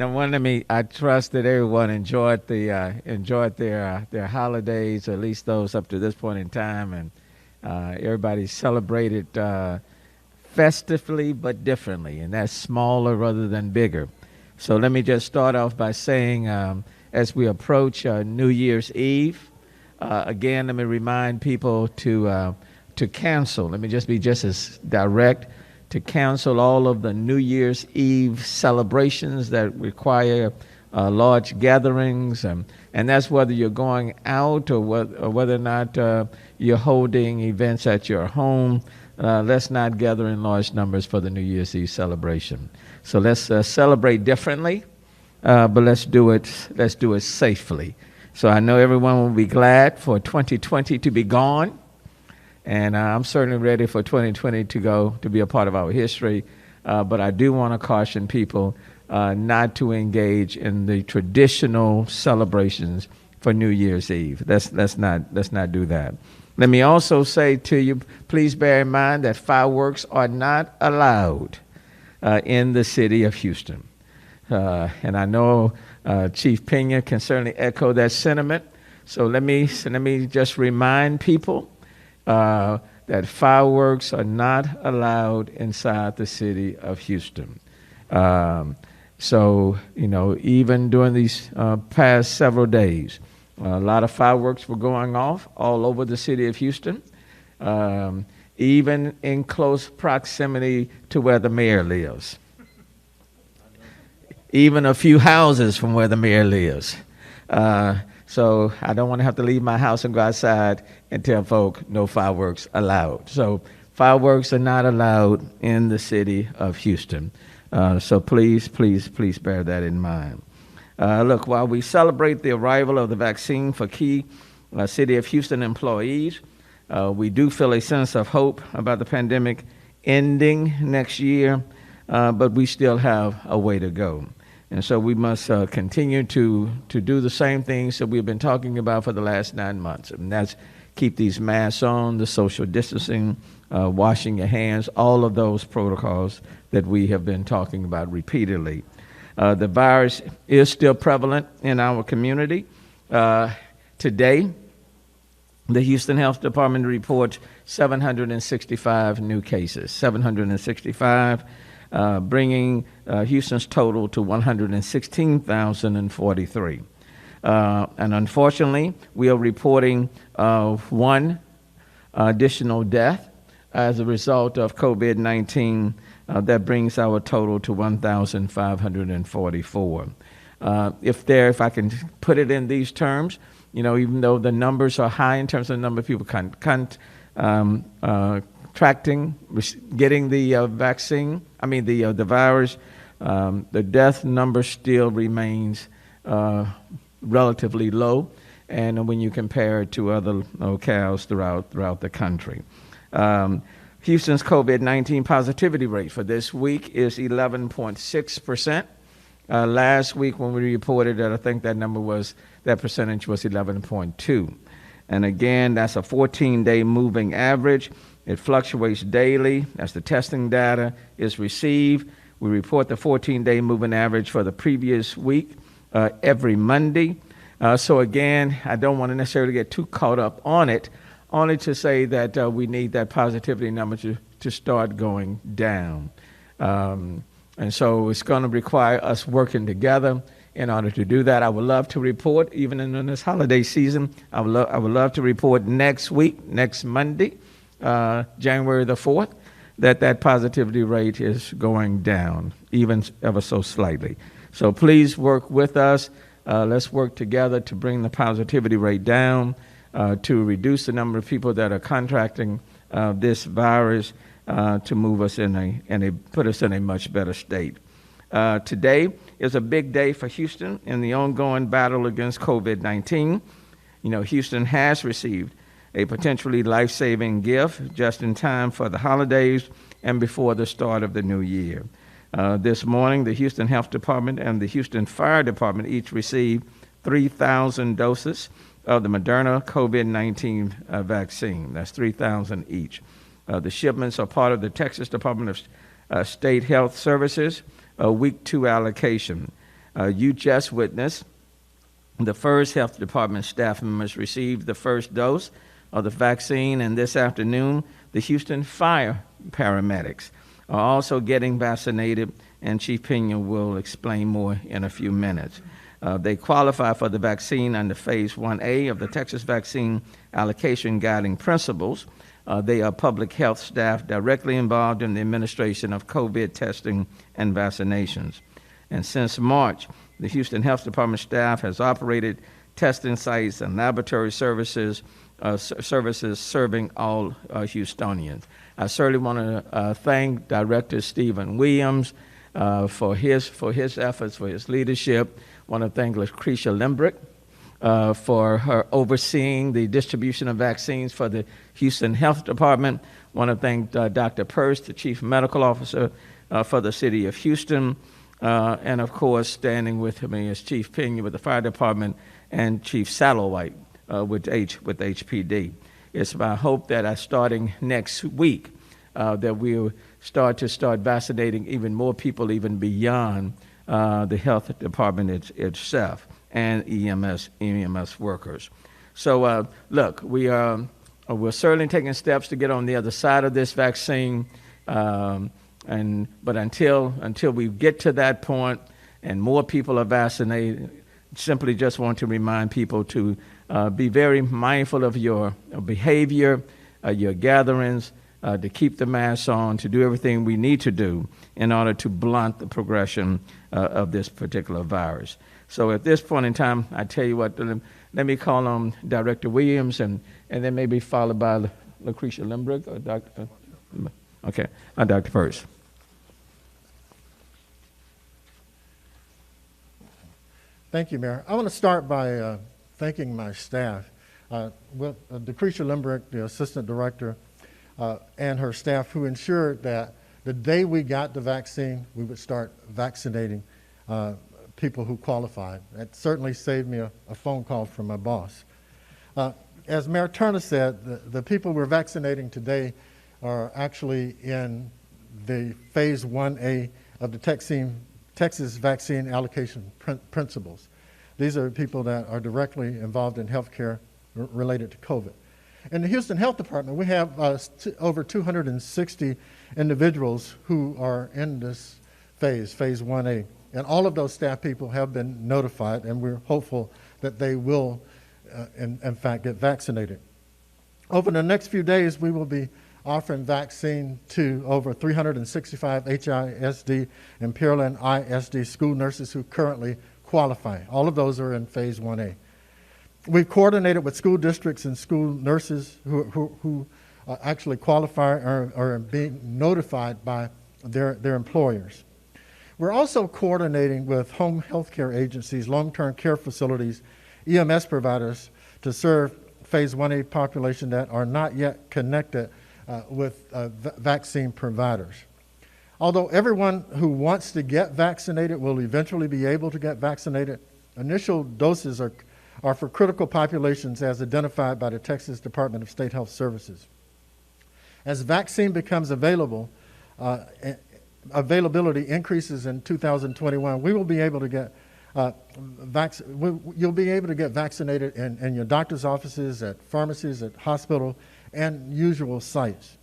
Now, one, I trust that everyone enjoyed their holidays, at least those up to this point in time, and everybody celebrated festively but differently, and that's smaller rather than bigger. So let me just start off by saying, as we approach New Year's Eve, again, let me remind people to cancel. Let me just be just as direct to cancel all of the New Year's Eve celebrations that require large gatherings, and that's whether you're going out or whether or not you're holding events at your home. Let's not gather in large numbers for the New Year's Eve celebration. So let's celebrate differently, but let's do it safely. So I know everyone will be glad for 2020 to be gone, and I'm certainly ready for 2020 to be a part of our history. But I do want to caution people not to engage in the traditional celebrations for New Year's Eve. Let's not do that. Let me also say to you, please bear in mind that fireworks are not allowed in the city of Houston. And I know Chief Pena can certainly echo that sentiment. So let me just remind people that fireworks are not allowed inside the city of Houston. So, even during these past several days, a lot of fireworks were going off all over the city of Houston, even in close proximity to where the mayor lives. Even a few houses from where the mayor lives. So I don't want to have to leave my house and go outside and tell folk no fireworks allowed. So fireworks are not allowed in the city of Houston. So please bear that in mind. Look, while we celebrate the arrival of the vaccine for key City of Houston employees, we do feel a sense of hope about the pandemic ending next year, but we still have a way to go. And so we must continue to do the same things that we've been talking about for the last 9 months. And that's keep these masks on, the social distancing, washing your hands, all of those protocols that we have been talking about repeatedly. The virus is still prevalent in our community. Today, the Houston Health Department reports 765 new cases, 765, bringing Houston's total to 116,043. And unfortunately, we are reporting one additional death as a result of COVID-19. That brings our total to 1,544. If I can put it in these terms, even though the numbers are high in terms of the number of people contracting, getting the vaccine, the virus, the death number still remains relatively low, and when you compare it to other locales throughout the country. Houston's COVID-19 positivity rate for this week is 11.6%. Last week when we reported it, I think that percentage was 11.2. And again, that's a 14-day moving average. It fluctuates daily as the testing data is received. We report the 14-day moving average for the previous week every Monday. So again, I don't want to necessarily get too caught up on it, only to say that we need that positivity number to start going down. And so it's going to require us working together in order to do that. I would love to report, even in this holiday season, I would love to report next Monday, January the 4th, that positivity rate is going down, even ever so slightly. So please work with us. Let's work together to bring the positivity rate down, to reduce the number of people that are contracting this virus, to move us put us in a much better state. Today is a big day for Houston in the ongoing battle against COVID-19. Houston has received a potentially life-saving gift just in time for the holidays and before the start of the new year. This morning, the Houston Health Department and the Houston Fire Department each received 3,000 doses of the Moderna COVID-19 vaccine. That's 3,000 each. The shipments are part of the Texas Department of State Health Services Week 2 allocation. You just witnessed the first health department staff members received the first dose of the vaccine, and this afternoon, the Houston fire paramedics are also getting vaccinated, and Chief Pena will explain more in a few minutes. They qualify for the vaccine under Phase 1A of the Texas Vaccine Allocation Guiding Principles. They are public health staff directly involved in the administration of COVID testing and vaccinations. And since March, the Houston Health Department staff has operated testing sites and laboratory services serving all Houstonians. I certainly want to thank Director Stephen Williams for his efforts, for his leadership. I want to thank Lucretia Limbrick for her overseeing the distribution of vaccines for the Houston Health Department. I want to thank Dr. Purse, the Chief Medical Officer for the City of Houston. And of course, standing with me is Chief Pena with the Fire Department and Chief Satterwhite with HPD. It's my hope that starting next week, that we'll start vaccinating even more people, even beyond the health department itself and EMS workers. So look, we're certainly taking steps to get on the other side of this vaccine. But until we get to that point and more people are vaccinated, simply just want to remind people to be very mindful of your behavior, your gatherings, to keep the mask on, to do everything we need to do in order to blunt the progression of this particular virus. So at this point in time, I tell you what, let me call on Director Williams and then maybe followed by Lucretia Limbrick or Dr. Okay, Dr. Purse. Thank you, Mayor. I want to start by thanking my staff. With Lucretia Limbrick, the Assistant Director, and her staff who ensured that the day we got the vaccine, we would start vaccinating people who qualified. That certainly saved me a phone call from my boss. As Mayor Turner said, the people we're vaccinating today are actually in the Phase 1A of the Texas Vaccine Allocation Principles. These are people that are directly involved in healthcare related to COVID. In the Houston Health Department, we have over 260 individuals who are in this Phase 1A. And all of those staff people have been notified, and we're hopeful that they will, in fact, get vaccinated. Over the next few days, we will be offering vaccine to over 365 HISD and Pearland ISD school nurses who currently qualify. All of those are in Phase 1A. We've coordinated with school districts and school nurses who actually qualify or are being notified by their employers. We're also coordinating with home health care agencies, long-term care facilities, EMS providers to serve Phase 1A population that are not yet connected with vaccine providers. Although everyone who wants to get vaccinated will eventually be able to get vaccinated, initial doses are for critical populations as identified by the Texas Department of State Health Services. As vaccine becomes available, availability increases in 2021, we will be able to get you'll be able to get vaccinated in your doctor's offices, at pharmacies, at hospital, and usual sites.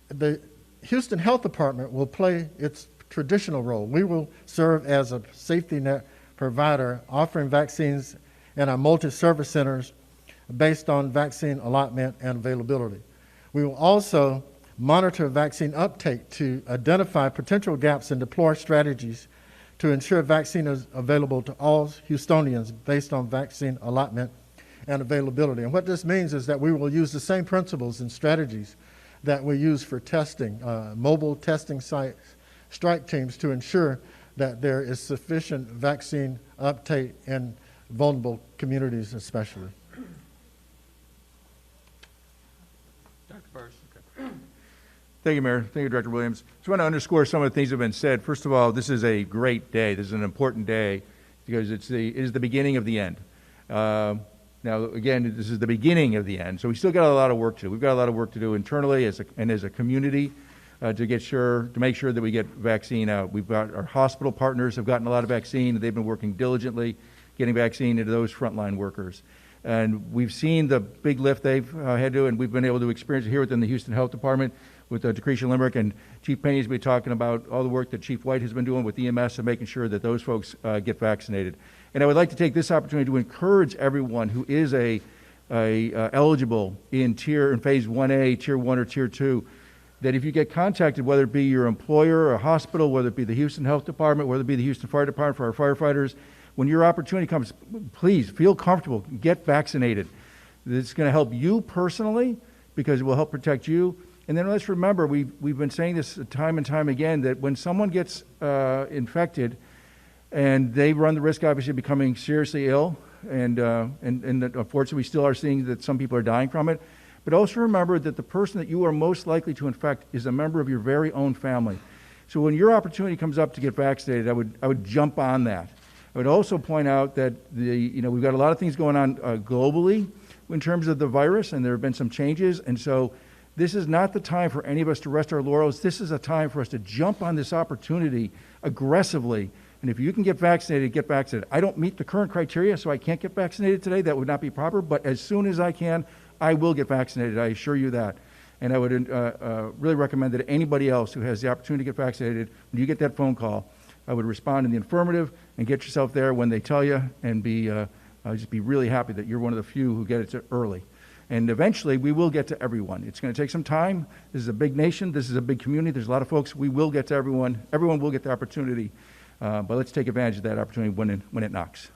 The Houston Health Department will play its traditional role. We will serve as a safety net provider, offering vaccines in our multi-service centers based on vaccine allotment and availability. We will also monitor vaccine uptake to identify potential gaps and deploy strategies to ensure vaccine is available to all Houstonians based on vaccine allotment and availability. And what this means is that we will use the same principles and strategies that we use for testing, mobile testing sites, strike teams, to ensure that there is sufficient vaccine uptake in vulnerable communities especially. Dr. Burst. Okay. Thank you, Mayor. Thank you, Director Williams. Just want to underscore some of the things that have been said. First of all, this is a great day. This is an important day because it is the beginning of the end. Now, again, this is the beginning of the end, so we still got a lot of work to do. We've got a lot of work to do internally and as a community. to make sure that we get vaccine out. We've got our hospital partners have gotten a lot of vaccine. They've been working diligently getting vaccine into those frontline workers. And we've seen the big lift they've had to, and we've been able to experience it here within the Houston Health Department with Decretia Limerick, and Chief Penny's been talking about all the work that Chief White has been doing with EMS and making sure that those folks get vaccinated. And I would like to take this opportunity to encourage everyone who is eligible in phase 1A, tier 1 or tier 2, that if you get contacted, whether it be your employer or a hospital, whether it be the Houston Health Department, whether it be the Houston Fire Department for our firefighters, when your opportunity comes, please feel comfortable, get vaccinated. It's going to help you personally because it will help protect you. And then let's remember, we've been saying this time and time again, that when someone gets infected and they run the risk, obviously, of becoming seriously ill, and unfortunately, we still are seeing that some people are dying from it. But also remember that the person that you are most likely to infect is a member of your very own family. So when your opportunity comes up to get vaccinated, I would jump on that. I would also point out that we've got a lot of things going on globally in terms of the virus, and there have been some changes. And so this is not the time for any of us to rest our laurels. This is a time for us to jump on this opportunity aggressively. And if you can get vaccinated, get vaccinated. I don't meet the current criteria, so I can't get vaccinated today. That would not be proper. But as soon as I can, I will get vaccinated. I assure you that. And I would really recommend that anybody else who has the opportunity to get vaccinated, when you get that phone call, I would respond in the affirmative and get yourself there when they tell you, and just be really happy that you're one of the few who get it early. And eventually, we will get to everyone. It's going to take some time. This is a big nation. This is a big community. There's a lot of folks. We will get to everyone. Everyone will get the opportunity. But let's take advantage of that opportunity when it knocks.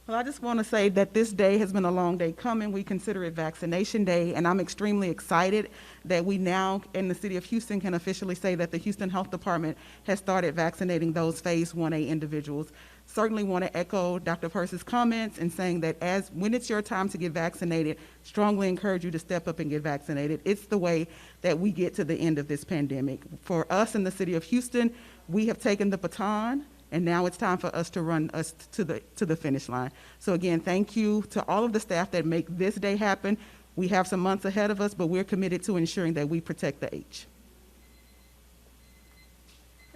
Well, I just want to say that this day has been a long day coming. We consider it Vaccination Day, and I'm extremely excited that we now in the city of Houston can officially say that the Houston Health Department has started vaccinating those phase 1A individuals. Certainly want to echo Dr. Purse's comments and saying that when it's your time to get vaccinated, strongly encourage you to step up and get vaccinated. It's the way that we get to the end of this pandemic. For us in the city of Houston, we have taken the baton, and now it's time for us to run us to the finish line. So again, thank you to all of the staff that make this day happen. We have some months ahead of us, but we're committed to ensuring that we protect the H.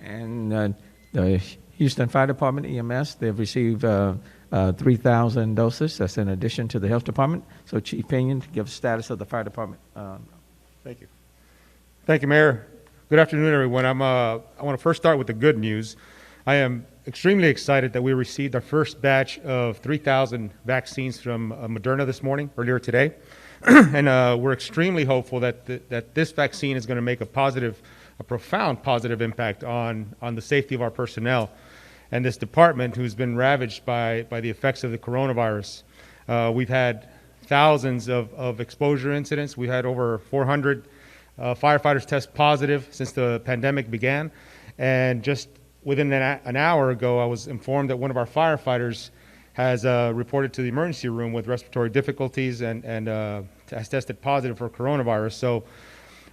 And the Houston Fire Department, EMS, they've received 3,000 doses. That's in addition to the Health Department. So Chief Pinion, give status of the Fire Department. Thank you. Thank you, Mayor. Good afternoon, everyone. I want to first start with the good news. I am extremely excited that we received our first batch of 3,000 vaccines from Moderna this morning, earlier today. And we're extremely hopeful that this vaccine is going to make a profound positive impact on the safety of our personnel and this department who's been ravaged by the effects of the coronavirus. We've had thousands of exposure incidents. We've had over 400 firefighters test positive since the pandemic began. And just within an hour ago, I was informed that one of our firefighters has reported to the emergency room with respiratory difficulties and has tested positive for coronavirus. So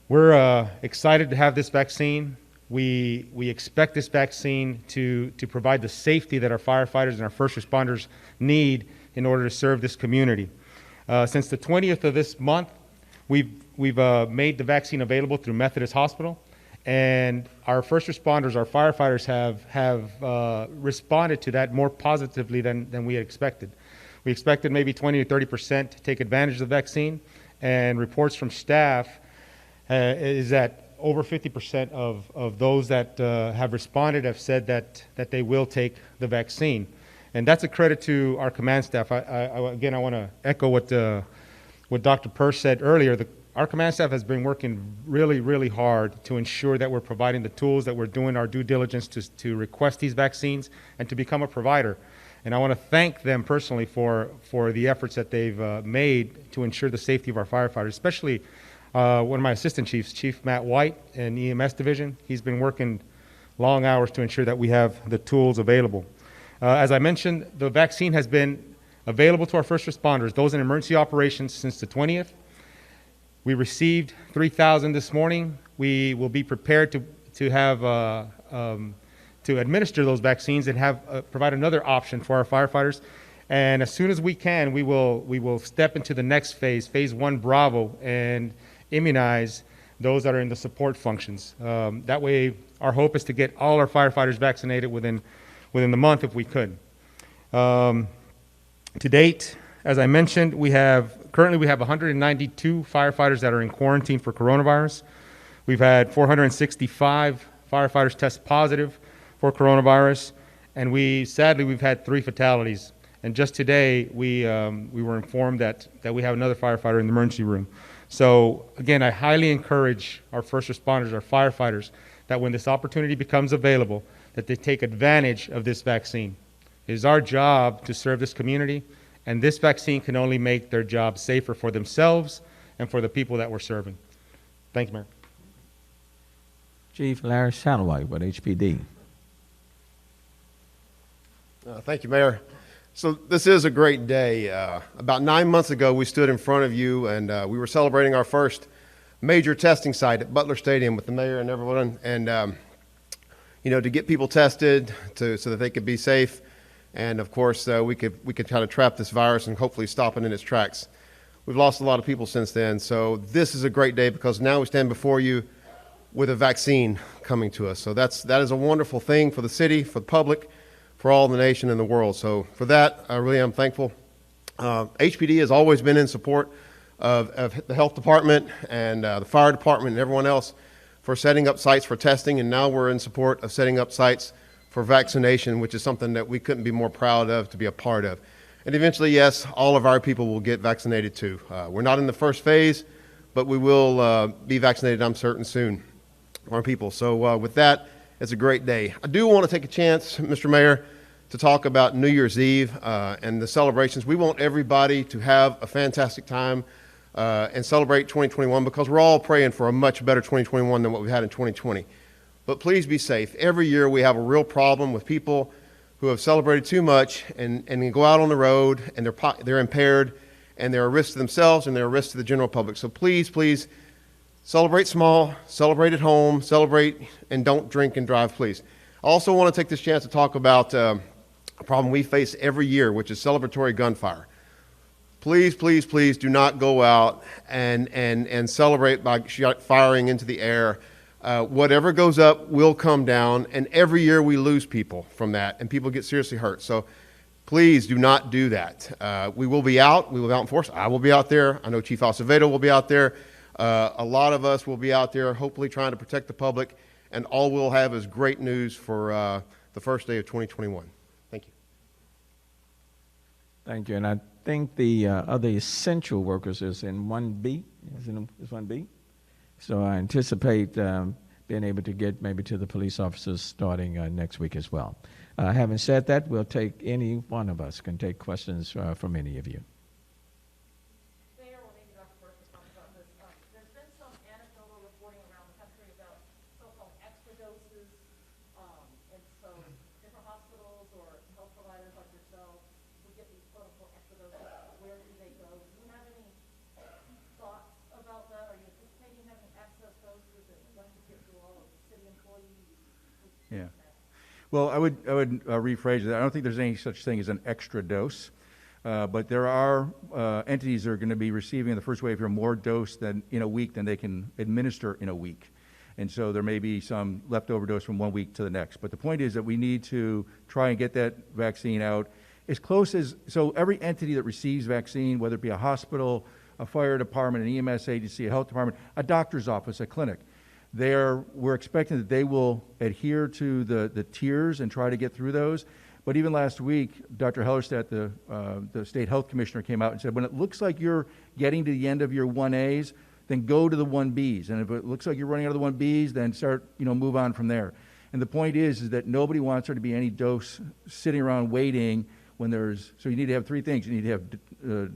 we're excited to have this vaccine. We expect this vaccine to provide the safety that our firefighters and our first responders need in order to serve this community. Since the 20th of this month, we've made the vaccine available through Methodist Hospital. And our first responders, our firefighters have responded to that more positively than we had expected. We expected maybe 20 to 30% to take advantage of the vaccine, and reports from staff is that over 50% of those that have responded have said that they will take the vaccine. And that's a credit to our command staff. Again, I want to echo what Dr. Purse said earlier. Our command staff has been working really, really hard to ensure that we're providing the tools, that we're doing our due diligence to request these vaccines and to become a provider. And I want to thank them personally for the efforts that they've made to ensure the safety of our firefighters, especially one of my assistant chiefs, Chief Matt White in the EMS division. He's been working long hours to ensure that we have the tools available. As I mentioned, the vaccine has been available to our first responders, those in emergency operations, since the 20th. We received 3,000 this morning. We will be prepared to have to administer those vaccines and provide another option for our firefighters. And as soon as we can, we will step into the next phase, phase 1 Bravo, and immunize those that are in the support functions. That way, our hope is to get all our firefighters vaccinated within the month if we could. To date, as I mentioned, currently we have 192 firefighters that are in quarantine for coronavirus. We've had 465 firefighters test positive for coronavirus, and sadly we've had 3 fatalities. And just today we were informed that we have another firefighter in the emergency room. So again, I highly encourage our first responders, our firefighters, that when this opportunity becomes available, that they take advantage of this vaccine. It is our job to serve this community, and this vaccine can only make their job safer for themselves and for the people that we're serving. Thank you, Mayor. Chief Larry Satterwhite with HPD. Thank you, Mayor. So this is a great day. About 9 months ago, we stood in front of you and we were celebrating our first major testing site at Butler Stadium with the mayor and everyone. And, to get people tested so that they could be safe. And of course, we could kind of trap this virus and hopefully stop it in its tracks. We've lost a lot of people since then. So this is a great day because now we stand before you with a vaccine coming to us. So that is a wonderful thing for the city, for the public, for all the nation and the world. So for that, I really am thankful. HPD has always been in support of the health department and the fire department and everyone else for setting up sites for testing, and now we're in support of setting up sites for vaccination, which is something that we couldn't be more proud of to be a part of. And eventually, yes, all of our people will get vaccinated too. We're not in the first phase, but we will be vaccinated, I'm certain, soon, our people. So with that, it's a great day. I do want to take a chance, Mr. Mayor, to talk about New Year's Eve and the celebrations. We want everybody to have a fantastic time and celebrate 2021 because we're all praying for a much better 2021 than what we had in 2020. But please be safe. Every year we have a real problem with people who have celebrated too much and go out on the road and they're impaired and they're a risk to themselves and they're a risk to the general public. So please, please, celebrate small, celebrate at home, celebrate and don't drink and drive, please. I also want to take this chance to talk about a problem we face every year, which is celebratory gunfire. Please, please, please do not go out and celebrate by firing into the air. Whatever goes up will come down, and every year we lose people from that, and people get seriously hurt. So please do not do that. We will be out. We will be out in force. I will be out there. I know Chief Acevedo will be out there. A lot of us will be out there hopefully trying to protect the public, and all we'll have is great news for the first day of 2021. Thank you. Thank you. And I think the other essential workers is in 1B. Is 1B? So I anticipate being able to get maybe to the police officers starting next week as well. Having said that, we'll take any one of us can take questions from any of you. Yeah. Well, I would rephrase it. I don't think there's any such thing as an extra dose, but there are entities that are going to be receiving in the first wave here more dose than in a week than they can administer in a week. And so there may be some leftover dose from 1 week to the next. But the point is that we need to try and get that vaccine out as close as, so every entity that receives vaccine, whether it be a hospital, a fire department, an EMS agency, a health department, a doctor's office, a clinic, we're expecting that they will adhere to the tiers and try to get through those. But even last week, Dr. Hellerstedt, the state health commissioner, came out and said, when it looks like you're getting to the end of your 1As, then go to the 1Bs. And if it looks like you're running out of the 1Bs, then start, move on from there. And the point is that nobody wants there to be any dose sitting around waiting when so you need to have 3 things. You need to have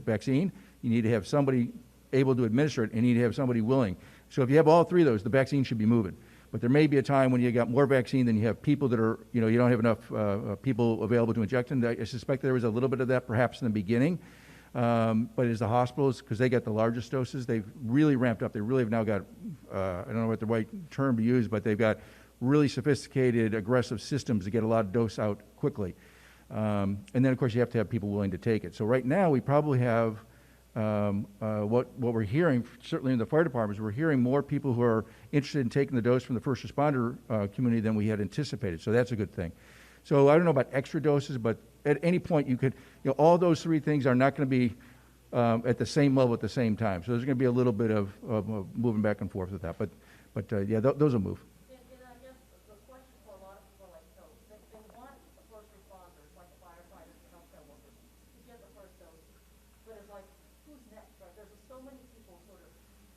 vaccine, you need to have somebody able to administer it, and you need to have somebody willing. So if you have all 3 of those, the vaccine should be moving. But there may be a time when you got more vaccine than you have people that are, you don't have enough people available to inject them. I suspect there was a little bit of that perhaps in the beginning. But as the hospitals, because they got the largest doses, they've really ramped up. They really have now got, I don't know what the right term to use, but they've got really sophisticated, aggressive systems to get a lot of dose out quickly. And then, of course, you have to have people willing to take it. So right now, we probably have, what we're hearing, certainly in the fire departments, we're hearing more people who are interested in taking the dose from the first responder community than we had anticipated. So that's a good thing. So I don't know about extra doses, but at any point you could, all those three things are not going to be at the same level at the same time. So there's going to be a little bit of moving back and forth with that. But yeah, those will move. And I guess the question for a lot of people like, so they want the first responders, like the firefighters and healthcare workers, to get the first dose. But it's like, who's next, right? There's so many people sort of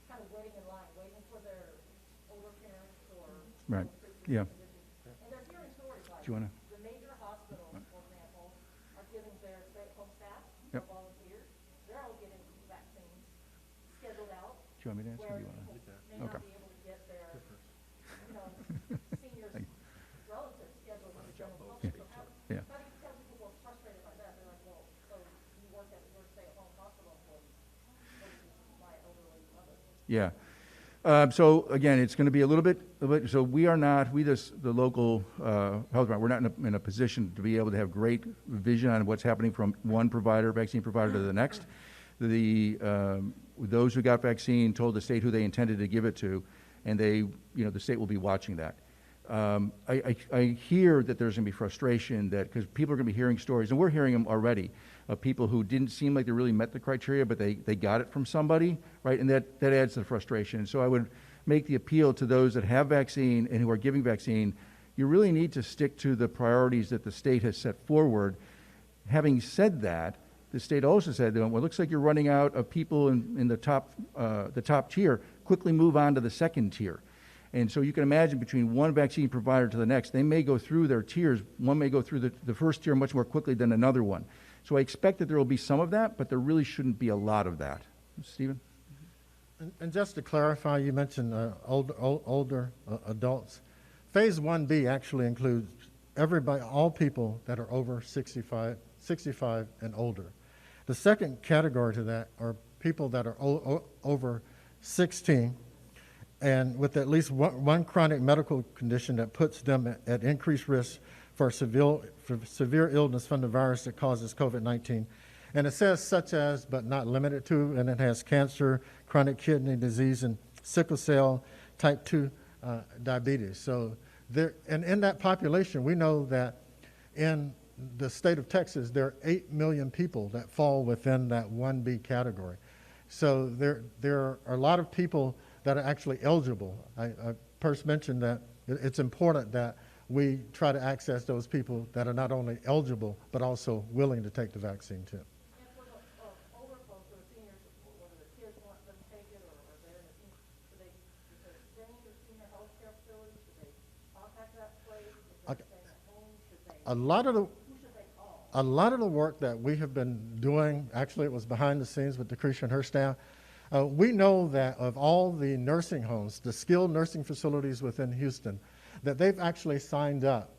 kind of waiting in line, waiting for their older parents or Right. pre-existing Yeah. conditions. And they're hearing stories like Do you wanna- the major hospitals, for example, are giving their stay-at-home staff, Yep. their volunteers, they're all getting vaccines scheduled out. Do you want me to answer? Or Where do you want people to? may not Okay. be able to get their, seniors' Thank relatives scheduled with the general public. Yeah. So how Yeah. do you tell people who are frustrated like that? They're like, well, so you work at your stay-at-home hospital employees, what is my elderly mother? Yeah. So again, it's going to be a little bit, so we are not, the local health department, we're not in a position to be able to have great vision on what's happening from one provider, vaccine provider, to the next. Those who got vaccine told the state who they intended to give it to, and the state will be watching that. I hear that there's going to be frustration because people are going to be hearing stories, and we're hearing them already, of people who didn't seem like they really met the criteria, but they got it from somebody, right? And that adds to the frustration. So I would make the appeal to those that have vaccine and who are giving vaccine, you really need to stick to the priorities that the state has set forward. Having said that, the state also said, well, it looks like you're running out of people in the top tier. Quickly move on to the second tier. And so you can imagine between one vaccine provider to the next, they may go through their tiers. One may go through the first tier much more quickly than another one. So I expect that there will be some of that, but there really shouldn't be a lot of that. Stephen? And just to clarify, you mentioned older adults. Phase 1B actually includes everybody, all people that are over 65 and older. The second category to that are people that are over 16 and with at least one chronic medical condition that puts them at increased risk for severe illness from the virus that causes COVID-19. And it says such as, but not limited to, and it has cancer, chronic kidney disease, and sickle cell type 2 diabetes. So and in that population, we know that in the state of Texas, there are 8 million people that fall within that 1B category. So there are a lot of people that are actually eligible. I first mentioned that it's important that we try to access those people that are not only eligible, but also willing to take the vaccine too. And for the older folks or seniors, whether the kids want them to take it or they're in the senior, should they stay in the senior health care facility? Should they contact that place? Should they stay at home? Should they, A lot of the who should they call? A lot of the work that we have been doing, actually it was behind the scenes with Decretia and her staff, we know that of all the nursing homes, the skilled nursing facilities within Houston, that they've actually signed up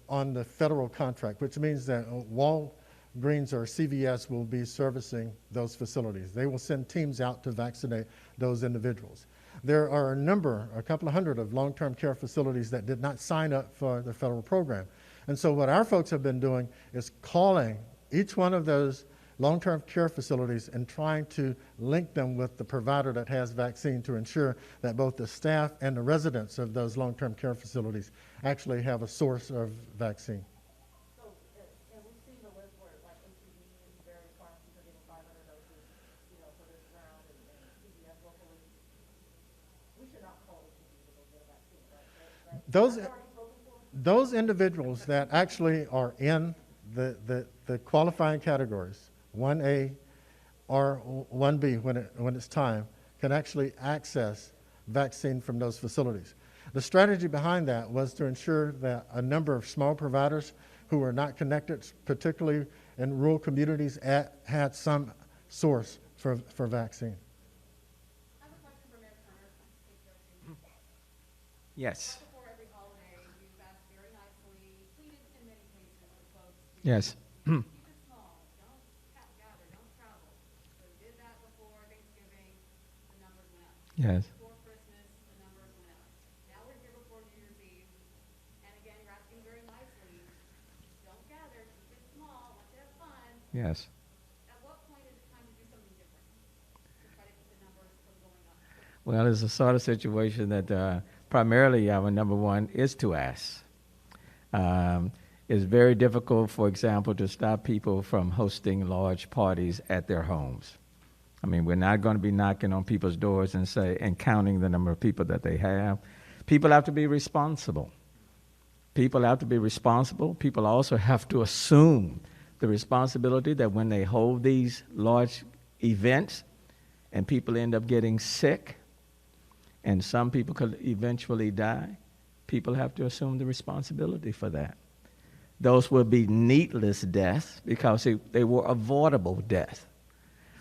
on the federal contract, which means that Walgreens or CVS will be servicing those facilities. They will send teams out to vaccinate those individuals. There are a couple of hundred of long-term care facilities that did not sign up for the federal program. And so what our folks have been doing is calling each one of those long-term care facilities and trying to link them with the provider that has vaccine to ensure that both the staff and the residents of those long-term care facilities actually have a source of vaccine. So, and we've seen the list where like HEB and various pharmacies are getting 500 doses, for this round and CVS locally. We should not call HEB to go get a vaccine, right? Those- That's already spoken for? Those individuals that actually are in the qualifying categories, 1A or 1B when it's time, can actually access vaccine from those facilities. The strategy behind that was to ensure that a number of small providers who are not connected, particularly in rural communities, had some source for vaccine. I have a question for Mayor Turner. Yes. Before every holiday, you've asked very nicely, pleaded in many cases with folks to Yes. keep it small, don't gather, don't travel. So you did that before Thanksgiving, the numbers went up. Yes. Before Christmas, the numbers went up. Now we're here before New Year's Eve, and again, you're asking very nicely, don't gather, keep it Yes. At what point is it time to do something different to try to keep the numbers from going up? Well, it's a sort of situation that primarily our number one is to ask. It's very difficult, for example, to stop people from hosting large parties at their homes. I mean, we're not going to be knocking on people's doors and counting the number of people that they have. People have to be responsible. People have to be responsible. People also have to assume the responsibility that when they hold these large events and people end up getting sick and some people could eventually die, people have to assume the responsibility for that. Those will be needless deaths because they were avoidable deaths.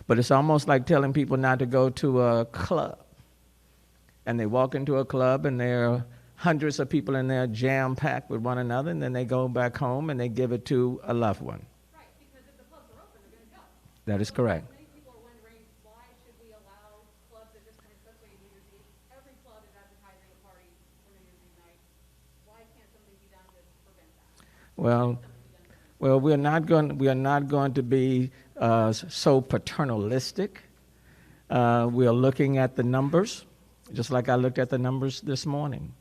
But it's almost like telling people not to go to a club. And they walk into a club and there are hundreds of people in there jam-packed with one another, and then they go back home and they give it to a loved one. Right, because if the clubs are open, they're going to go. That is correct. Many people are wondering, why should we allow clubs at this point, especially New Year's Eve? Every club is advertising a party for New Year's Eve night. Why can't something be done to prevent that? Well, we are not going to be so paternalistic. We are looking at the numbers, just like I looked at the numbers this morning.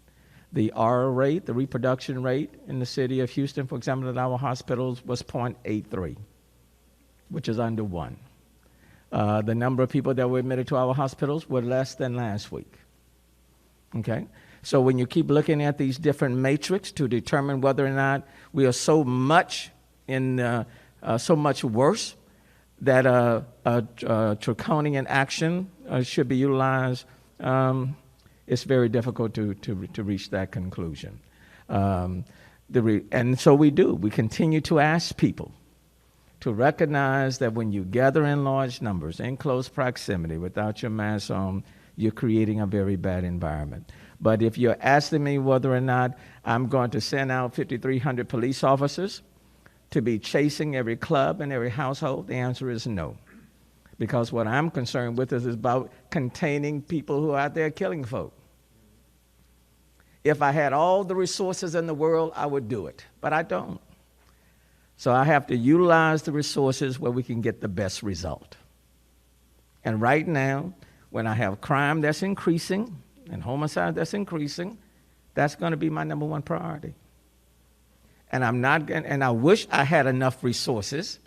The R rate, the reproduction rate in the city of Houston, for example, at our hospitals was 0.83, which is under 1. The number of people that were admitted to our hospitals were less than last week. Okay? So when you keep looking at these different matrices to determine whether or not we are so much worse that draconian action should be utilized, it's very difficult to reach that conclusion. And so we do. We continue to ask people to recognize that when you gather in large numbers, in close proximity, without your mask on, you're creating a very bad environment. But if you're asking me whether or not I'm going to send out 5,300 police officers to be chasing every club and every household, the answer is no. Because what I'm concerned with is about containing people who are out there killing folk. If I had all the resources in the world, I would do it, but I don't. So I have to utilize the resources where we can get the best result. And right now, when I have crime that's increasing and homicide that's increasing, that's going to be my number one priority. And I wish I had enough resources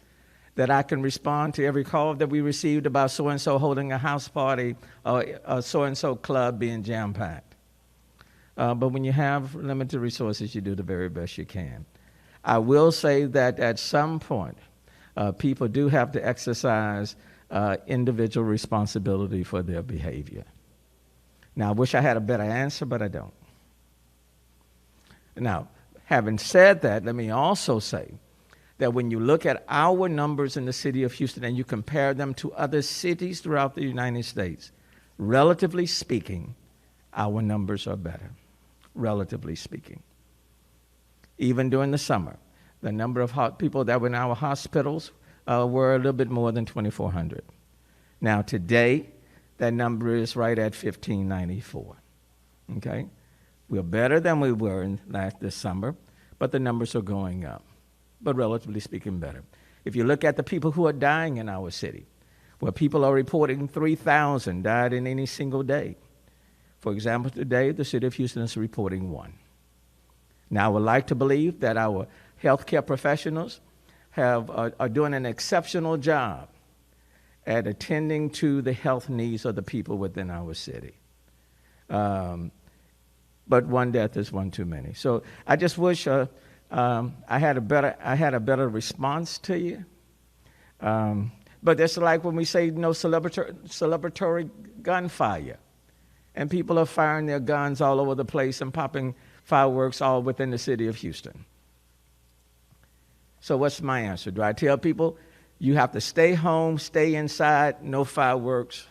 that I can respond to every call that we received about so-and-so holding a house party or a so-and-so club being jam-packed. But when you have limited resources, you do the very best you can. I will say that at some point, people do have to exercise individual responsibility for their behavior. Now, I wish I had a better answer, but I don't. Now, having said that, let me also say that when you look at our numbers in the city of Houston and you compare them to other cities throughout the United States, relatively speaking, our numbers are better, relatively speaking. Even during the summer, the number of people that were in our hospitals were a little bit more than 2,400. Now, today, that number is right at 1,594. Okay? We're better than we were this summer, but the numbers are going up. But relatively speaking, better. If you look at the people who are dying in our city, where people are reporting 3,000 died in any single day. For example, today, the city of Houston is reporting 1. Now, I would like to believe that our healthcare professionals are doing an exceptional job at attending to the health needs of the people within our city. But one death is one too many. So I just wish I had a better response to you. But it's like when we say no celebratory gunfire, and people are firing their guns all over the place and popping fireworks all within the city of Houston. So what's my answer? Do I tell people you have to stay home, stay inside, no fireworks?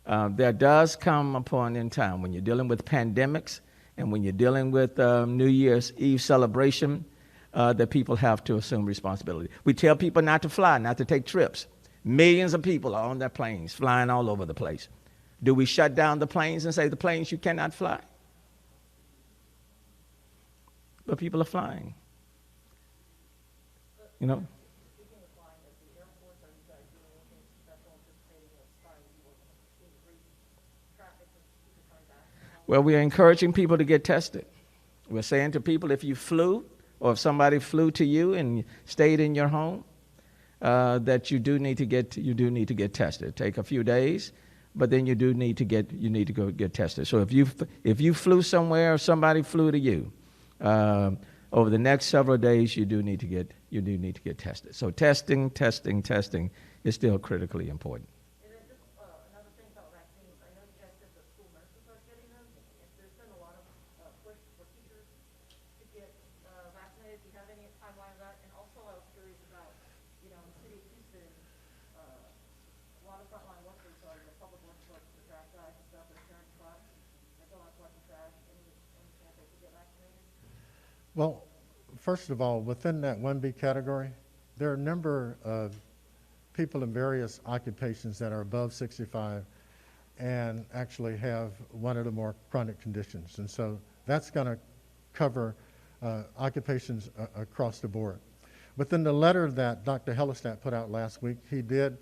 There does come a point in time when you're dealing with pandemics and when you're dealing with New Year's Eve celebration that people have to assume responsibility. We tell people not to fly, not to take trips. Millions of people are on their planes, flying all over the place. Do we shut down the planes and say the planes you cannot fly? But people are flying. You know? Speaking of Well, we're encouraging people to get tested. We're saying to people, if you flew or if somebody flew to you and stayed in your home, that you do need to get tested. Take a few days, but then you need to go get tested. So if you flew somewhere or somebody flew to you, over the next several days, you do need to get tested. So testing is still critically important. And then just another thing about vaccines, I know you guys said the school nurses are getting them. There's been a lot of push for teachers to get vaccinated. Do you have any timeline of that? And also, I was curious about, in the city of Houston, a lot of frontline workers are the public works folks, the trash guys and stuff, they're carrying trucks, they're going out collecting trash. Any chance they could get vaccinated? Well, first of all, within that 1B category, there are a number of people in various occupations that are above 65 and actually have one or more chronic conditions. And so that's going to cover occupations across the board. Within the letter that Dr. Hellestat put out last week, he did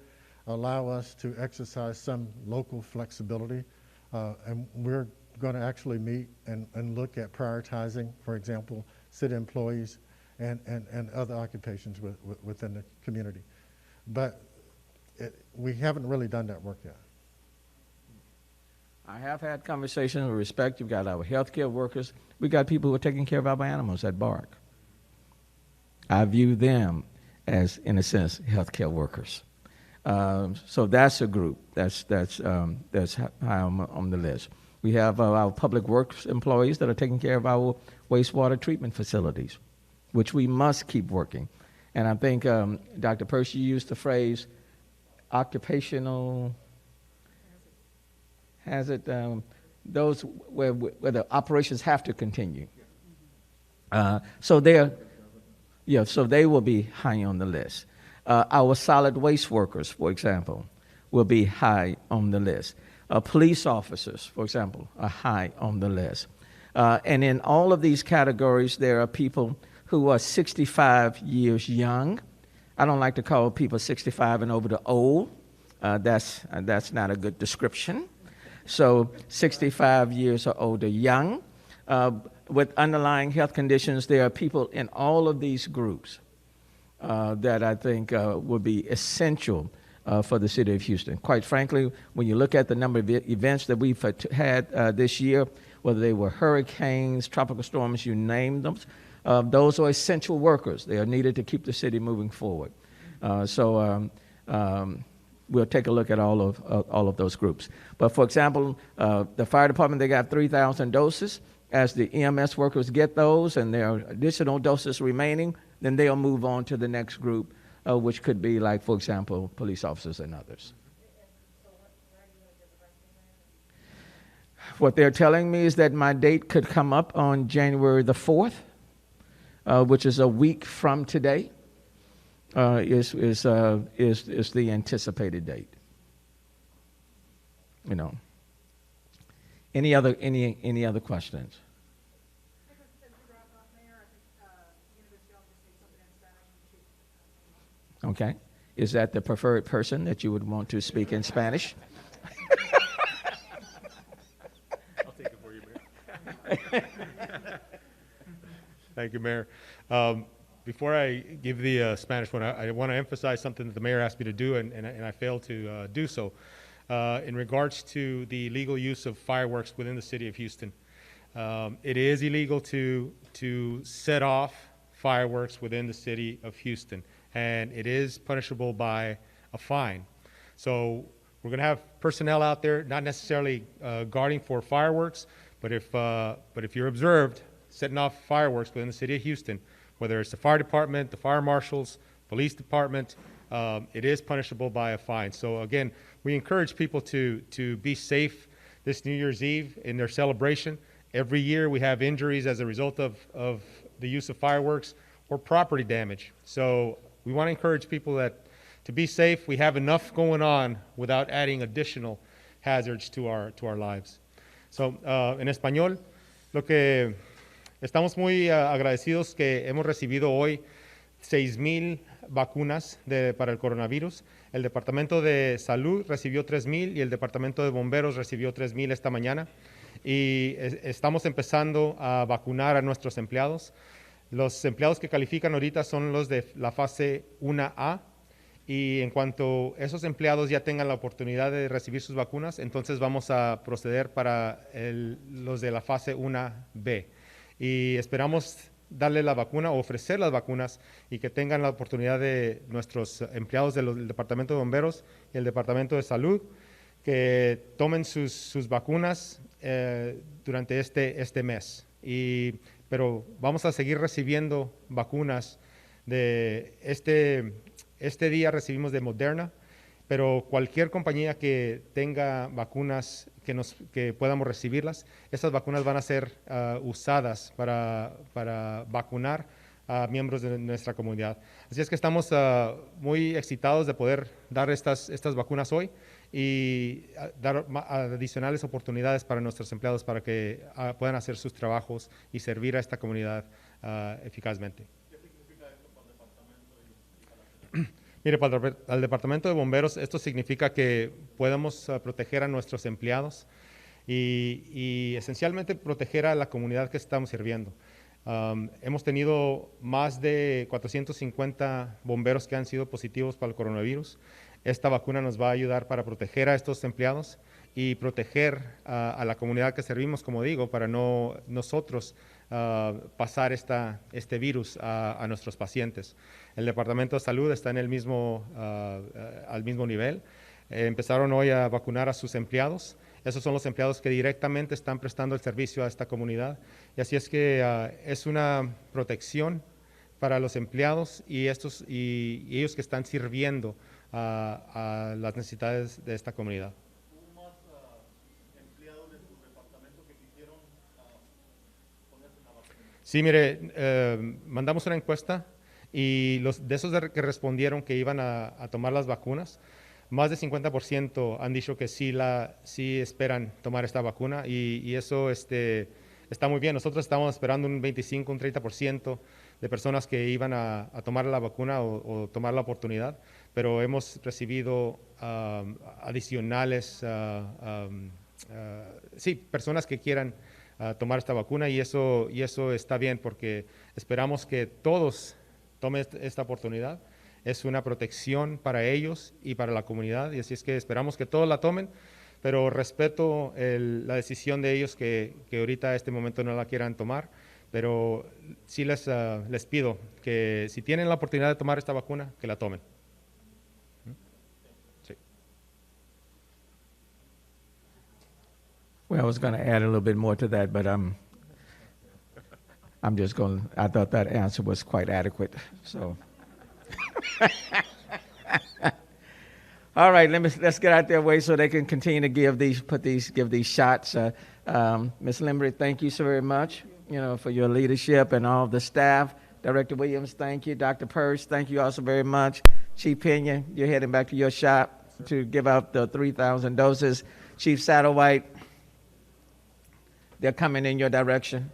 allow us to exercise some local flexibility, and we're going to actually meet and look at prioritizing, for example, city employees and other occupations within the community. But we haven't really done that work yet. I have had conversations with respect. You've got our healthcare workers. We've got people who are taking care of our animals at BARC. I view them as, in a sense, healthcare workers. So that's a group that's high on the list. We have our public works employees that are taking care of our wastewater treatment facilities, which we must keep working. And I think Dr. Percy used the phrase occupational hazard, those where the operations have to continue. So they will be high on the list. Our solid waste workers, for example, will be high on the list. Police officers, for example, are high on the list. And in all of these categories, there are people who are 65 years young. I don't like to call people 65 and over the old. That's not a good description. So 65 years or older, young. With underlying health conditions, there are people in all of these groups that I think will be essential for the city of Houston. Quite frankly, when you look at the number of events that we've had this year, whether they were hurricanes, tropical storms, you name them, those are essential workers. They are needed to keep the city moving forward. So we'll take a look at all of those groups. But for example, the fire department, they got 3,000 doses. As the EMS workers get those and there are additional doses remaining, then they'll move on to the next group, which could be like, for example, police officers and others. What they're telling me is that my date could come up on January the 4th, which is a week from today, is the anticipated date. Any other questions? Okay. Is that the preferred person that you would want to speak in Spanish? I'll take it for you, Mayor. Thank you, Mayor. Before I give the Spanish one, I want to emphasize something that the mayor asked me to do, and I failed to do so. In regards to the legal use of fireworks within the city of Houston, it is illegal to set off fireworks within the city of Houston, and it is punishable by a fine. So we're going to have personnel out there, not necessarily guarding for fireworks, but if you're observed setting off fireworks within the city of Houston, whether it's the fire department, the fire marshals, police department, it is punishable by a fine. So again, we encourage people to be safe this New Year's Eve in their celebration. Every year we have injuries as a result of the use of fireworks or property damage. So we want to encourage people to be safe. We have enough going on without adding additional hazards to our lives. So, en español, lo que estamos muy agradecidos que hemos recibido hoy 6,000 vacunas para el coronavirus. El Departamento de Salud recibió 3,000 y el Departamento de Bomberos recibió 3,000 esta mañana. y estamos empezando a vacunar a nuestros empleados. Los empleados que califican ahorita son los de la fase 1A, y en cuanto esos empleados ya tengan la oportunidad de recibir sus vacunas, entonces vamos a proceder para los de la fase 1B. Y esperamos darle la vacuna o ofrecer las vacunas y que tengan la oportunidad de nuestros empleados del Departamento de Bomberos y el Departamento de Salud que tomen sus vacunas durante este mes. Pero vamos a seguir recibiendo vacunas. Este día recibimos de Moderna, pero cualquier compañía que tenga vacunas que podamos recibirlas, esas vacunas van a ser usadas para vacunar a miembros de nuestra comunidad. Así es que estamos muy excitados de poder dar estas vacunas hoy y dar adicionales oportunidades para nuestros empleados para que puedan hacer sus trabajos y servir a esta comunidad eficazmente. Mire, para el Departamento de Bomberos esto significa que podemos proteger a nuestros empleados y esencialmente proteger a la comunidad que estamos sirviendo. Hemos tenido más de 450 bomberos que han sido positivos para el coronavirus. Esta vacuna nos va a ayudar para proteger a estos empleados y proteger a la comunidad que servimos, como digo, para no nosotros pasar este virus a nuestros pacientes. El Departamento de Salud está en al mismo nivel. Empezaron hoy a vacunar a sus empleados. Esos son los empleados que directamente están prestando el servicio a esta comunidad. Y así es que es una protección para los empleados y ellos que están sirviendo a las necesidades de esta comunidad. ¿Hubo más empleados de tu departamento que quisieron ponerse la vacuna? Sí, mire, mandamos una encuesta y de esos que respondieron que iban a tomar las vacunas, más de 50% han dicho que sí esperan tomar esta vacuna y eso está muy bien. Nosotros estábamos esperando un 25, un 30% de personas que iban a tomar la vacuna o tomar la oportunidad, pero hemos recibido adicionales, personas que quieran tomar esta vacuna y eso está bien porque esperamos que todos tomen esta oportunidad. Es una protección para ellos y para la comunidad y así es que esperamos que todos la tomen, pero respeto la decisión de ellos que ahorita a este momento no la quieran tomar, pero sí les pido que si tienen la oportunidad de tomar esta vacuna, que la tomen. Sí. Well, I was going to add a little bit more to that, but I'm just going. I thought that answer was quite adequate. So, all right, let's get out their way so they can continue to give these shots. Ms. Limbrick, thank you so very much. For your leadership and all of the staff. Director Williams, thank you. Dr. Purse, thank you also very much. Chief Pena, you're heading back to your shop to give out the 3,000 doses. Chief Satterwhite, they're coming in your direction.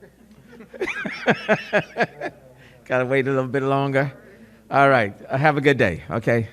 Got to wait a little bit longer. All right. Have a good day, okay?